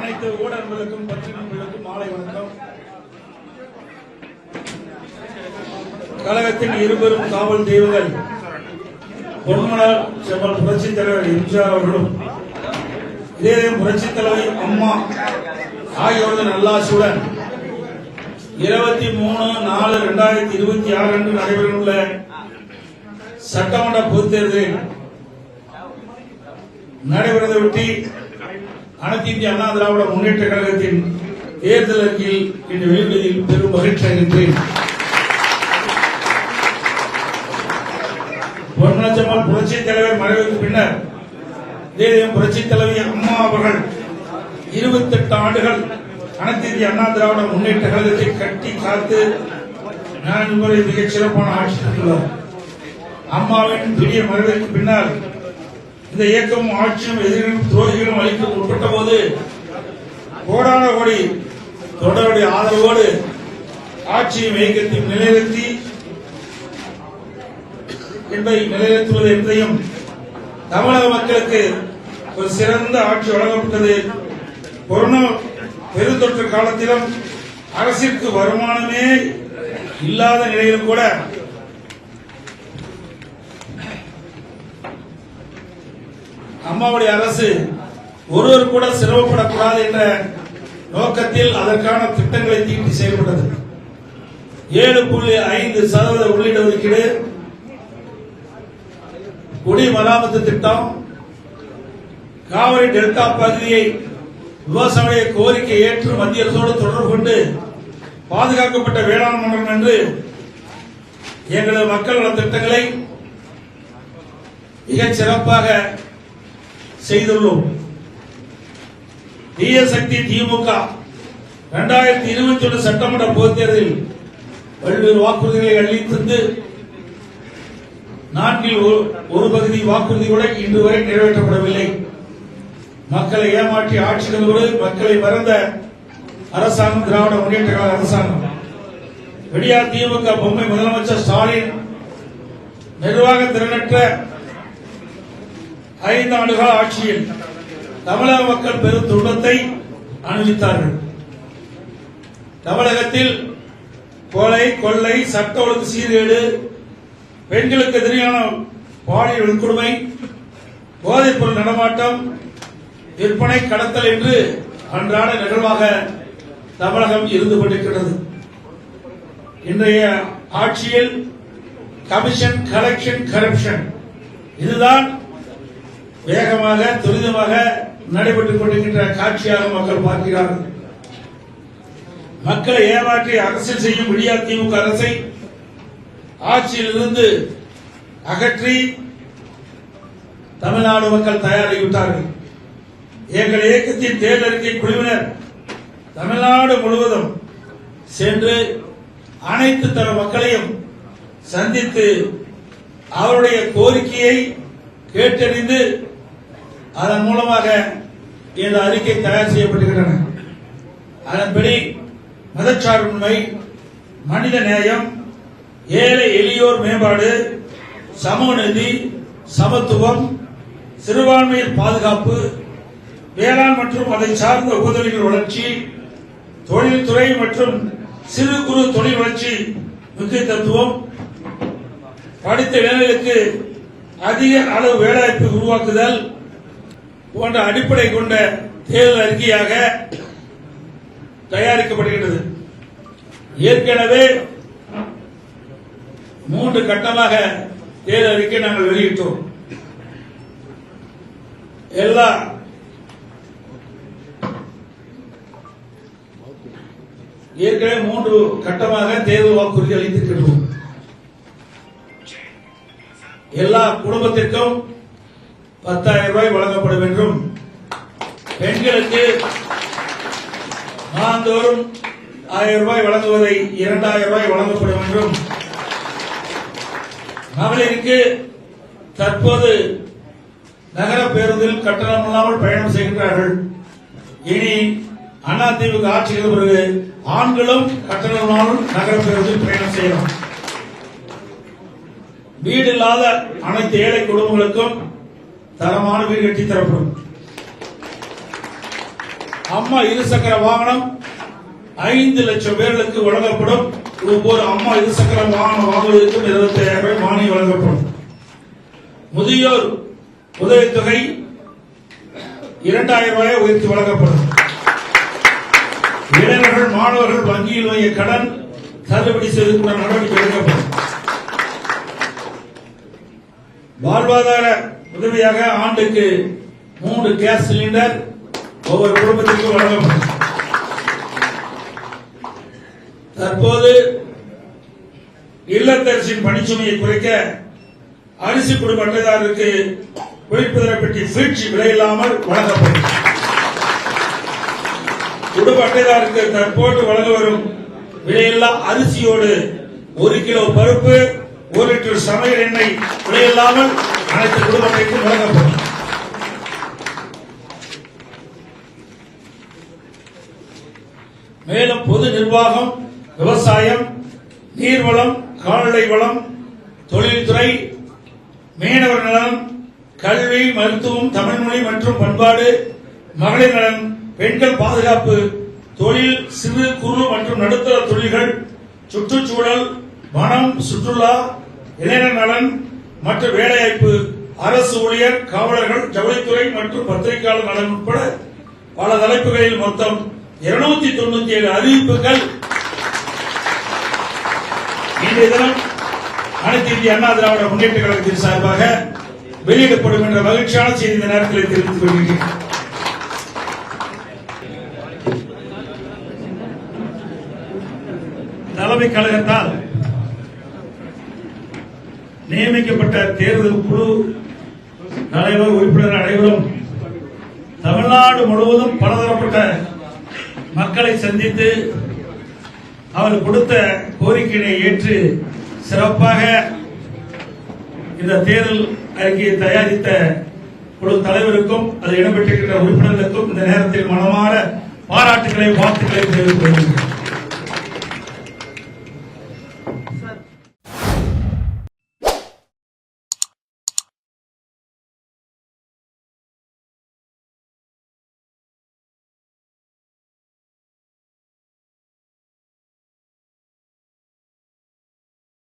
அனைத்து ஊடகங்களுக்கும் பத்திரிகைகளுக்கும் மாலை வணக்கம். கழகத்தின் இருபெரும் காவல் தெய்வங்கள் பொன்மலர் செம்மல் புரட்சித் தலைவர் எம்ஜிஆர் அவர்களும் இதே புரட்சித் தலைவர் அம்மா ஆகியோரது நல்லாசியுடன் 23/4/2026 அன்று நடைபெறவுள்ள சட்டமன்ற பொதுத் தேர்தலில் நடைபெறுவதையொட்டி அனைத்து இந்திய அண்ணா திராவிட முன்னேற்ற கழகத்தின் தேர்தல் அறிக்கையில் இன்று வெளியிடுவதில் பெரும் மகிழ்ச்சி அடைகின்றேன். பொன்மனச்செம்மல் புரட்சித் தலைவர் மறைவுக்கு பின்னர் புரட்சித் தலைவி அம்மா அவர்கள் 28 ஆண்டுகள் அனைத்து இந்திய அண்ணா திராவிட முன்னேற்ற கழகத்தை கட்டி காத்து 4 முறை மிகச் சிறப்பான ஆட்சி நடத்துள்ளார். அம்மாவின் திடீர் மறைவுக்கு பின்னர் இந்த இயக்கம் ஆட்சியும் எதிரிகளும் துரோகிகளும் அளிக்க உட்பட்ட போது கோடான கோடி தொடருடைய ஆதரவோடு ஆட்சியும் இயக்கத்தையும் நிலைநிறுத்தி நிலைநிறுத்துவது என்பதையும் தமிழக மக்களுக்கு ஒரு சிறந்த ஆட்சி வழங்கப்பட்டது. கொரோனா பெருந்தொற்று காலத்திலும் அரசிற்கு வருமானமே இல்லாத நிலையிலும் கூட அம்மாவுடைய அரசு ஒருவர் கூட சிரமப்படக்கூடாது என்ற நோக்கத்தில் அதற்கான திட்டங்களை தீட்டி செயல்பட்டது. 7.5% உள்ளீடு ஒதுக்கீடு, குடிமராமத்து திட்டம், காவிரி டெல்டா பகுதியை விவசாய கோரிக்கை ஏற்று மத்திய அரசோடு தொடர்பு கொண்டு பாதுகாக்கப்பட்ட வேளாண் மண்டலம் என்று எங்களது மக்கள் நல திட்டங்களை மிகச் சிறப்பாக செய்துள்ளோம். தீய சக்தி திமுக 2021 சட்டமன்ற பொதுத் தேர்தலில் பல்வேறு வாக்குறுதிகளை அளித்து 4/1 வாக்குறுதி கூட இன்று வரை நிறைவேற்றப்படவில்லை. மக்களை ஏமாற்றி ஆட்சிகளோடு மக்களை மறந்த அரசாங்கம் திராவிட முன்னேற்ற கழக அரசாங்கம். விடியா திமுக பொம்மை முதலமைச்சர் ஸ்டாலின் நிர்வாக திறனற்ற 5 ஆண்டுகால ஆட்சியில் தமிழக மக்கள் பெரும் துன்பத்தை அனுபவித்தார்கள். தமிழகத்தில் கொலை, கொள்ளை, சட்ட ஒழுங்கு சீர்கேடு, பெண்களுக்கு எதிரான பாலியல் வன்கொடுமை, போதைப் பொருள் நடமாட்டம், விற்பனை, கடத்தல் என்று அன்றாட நிகழ்வாக தமிழகம் இருந்து கொண்டிருக்கிறது. இன்றைய ஆட்சியில் கமிஷன், கலெக்ஷன், கரப்ஷன் இதுதான் வேகமாக துரிதமாக நடைபெற்றுக் கொண்டிருக்கின்ற காட்சியாக மக்கள் பார்க்கிறார்கள். மக்களை ஏமாற்றி அரசியல் செய்யும் விடியா திமுக அரசை ஆட்சியில் இருந்து அகற்றி தமிழ்நாடு மக்கள் தயாராகிவிட்டார்கள். எங்கள் இயக்கத்தின் தேர்தல் அறிக்கை குழுவினர் தமிழ்நாடு முழுவதும் சென்று அனைத்து தர மக்களையும் சந்தித்து அவருடைய கோரிக்கையை கேட்டறிந்து அதன் மூலமாக இந்த அறிக்கை தயார் செய்யப்பட்டிருக்கின்றன. அதன்படி மதச்சார்பின்மை, மனித நேயம், ஏழை எளியோர் மேம்பாடு, சமூக நீதி, சமத்துவம், சிறுபான்மையின் பாதுகாப்பு, வேளாண் மற்றும் அதை சார்ந்த உபதொழில்கள் வளர்ச்சி, தொழில்துறை மற்றும் சிறு குறு தொழில் வளர்ச்சி முக்கியத்துவம், படித்த இளைஞர்களுக்கு அதிக அளவு வேலைவாய்ப்பு உருவாக்குதல் போன்ற அடிப்படை கொண்ட தேர்தல் அறிக்கையாக தயாரிக்கப்படுகிறது. ஏற்கனவே 3 கட்டமாக தேர்தல் அறிக்கை நாங்கள் வெளியிட்டோம். ஏற்கனவே 3 கட்டமாக தேர்தல் வாக்குறுதி அளித்திருக்கிறோம். எல்லா குடும்பத்திற்கும் 10,000 ரூபாய் வழங்கப்படும் என்றும், பெண்களுக்கு மாதந்தோறும் 1000 ரூபாய் வழங்குவதை 2000 ரூபாய் வழங்கப்படும் என்றும், மகளிருக்கு தற்போது நகர பேருந்தில் கட்டணம் இல்லாமல் பயணம் செய்கின்றார்கள். இனி அதிமுக ஆட்சிக்கு பிறகு ஆண்களும் கட்டணம் இல்லாமல் நகர பேருந்தில் பயணம் செய்யலாம். வீடு இல்லாத அனைத்து ஏழை குடும்பங்களுக்கும் தரமான வீடு கட்டி தரப்படும். அம்மா இருசக்கர வாகனம் 5 லட்சம் பேர்களுக்கு வழங்கப்படும். ஒவ்வொரு அம்மா இருசக்கர வாகனம் வாங்குவதற்கும் 25,000 ரூபாய் மானியம் வழங்கப்படும். முதியோர் உதவித்தொகை 2,000 ரூபாய் உயர்த்தி வழங்கப்படும். இளைஞர்கள் மாணவர்கள் வங்கியில் வாங்கிய கடன் தள்ளுபடி செய்வதற்கான நடவடிக்கை எடுக்கப்படும். வாழ்வாதார உதவியாக ஆண்டுக்கு 3 கேஸ் சிலிண்டர் ஒவ்வொரு குடும்பத்திற்கும் வழங்கப்படும். தற்போது இல்லத்தரசின் பணிச்சுமையை குறைக்க அரிசி குடும்ப அட்டைதாரருக்கு குளிர்பதன பெட்டி ஃபிரிட்ஜ் விலையில்லாமல் வழங்கப்படும். குடும்ப அட்டைதாருக்கு தற்போது வழங்க வரும் விலையில்லா அரிசியோடு 1 கிலோ பருப்பு 1 லிட்டர் சமையல் எண்ணெய் விலையில்லாமல் அனைத்து குடும்ப அட்டைக்கும் வழங்கப்படும். மேலும் பொது நிர்வாகம், விவசாயம், நீர்வளம், கால்நடை வளம், தொழில்துறை, மீனவர் நலன், கல்வி, மருத்துவம், தமிழ்மொழி மற்றும் பண்பாடு, மகளிர் நலன், பெண்கள் பாதுகாப்பு, தொழில், சிறு குறு மற்றும் நடுத்தர தொழில்கள், சுற்றுச்சூழல், வனம், சுற்றுலா, இளைஞர் நலன் மற்றும் வேலைவாய்ப்பு, அரசு ஊழியர், காவலர்கள், ஜவுளித்துறை மற்றும் பத்திரிகையாளர் நலன் உட்பட பல தலைப்புகளில் மொத்தம் 297 அறிவிப்புகள் இன்றைய தினம் அனைத்து இந்திய அண்ணா திராவிட முன்னேற்ற கழகத்தின் சார்பாக வெளியிடப்படும் என்ற மகிழ்ச்சியான செய்தி இந்த நேரத்தில் தெரிவித்துக் கொள்கிறேன். தலைமை கழகத்தால் நியமிக்கப்பட்ட தேர்தல் குழு தலைவர் உறுப்பினர் அனைவரும் தமிழ்நாடு முழுவதும் பலதரப்பட்ட மக்களை சந்தித்து அவர் கொடுத்த கோரிக்கையை ஏற்று சிறப்பாக இந்த தேர்தல் அறிக்கையை தயாரித்த குழு தலைவருக்கும் அதில் இடம்பெற்றிருக்கின்ற உறுப்பினர்களுக்கும் இந்த நேரத்தில் மனமான பாராட்டுகளை வாழ்த்துக்களை தெரிவித்துக் கொள்கிறேன்.